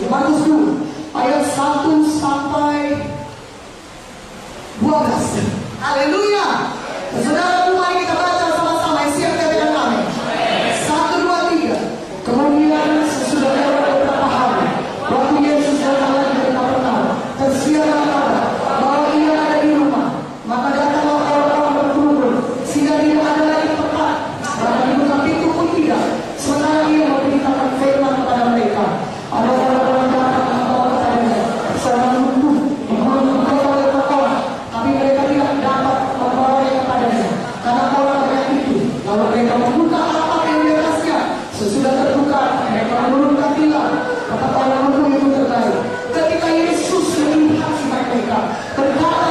Markus 2 ayat 1 sampai 12. Haleluya. Saudara, mari kita baca sama-sama. Siap katakan amin. 1, 2, 3. Kemudian sesudah beberapa hari, waktu Yesus berjalan dari Kapernaum, tersiarlah kabar bahwa ia ada di rumah. Maka datanglah orang-orang berkerumun, sehingga tidak ada lagi tempat. Bahkan dibuka pintu pun tidak. Sementara ia memberitakan firman kepada mereka. Ada orang-orang datang membawa kepadanya seorang lumpuh, menghubung oleh orang, tapi mereka tidak dapat membawanya kepadanya karena orang banyak itu. Lalu mereka membuka lapak yang di atasnya. Sesudah terbuka, mereka menurunkan tilam. Kata orang lumpuh itu tertarik. Ketika Yesus melihat sikap mereka, berkata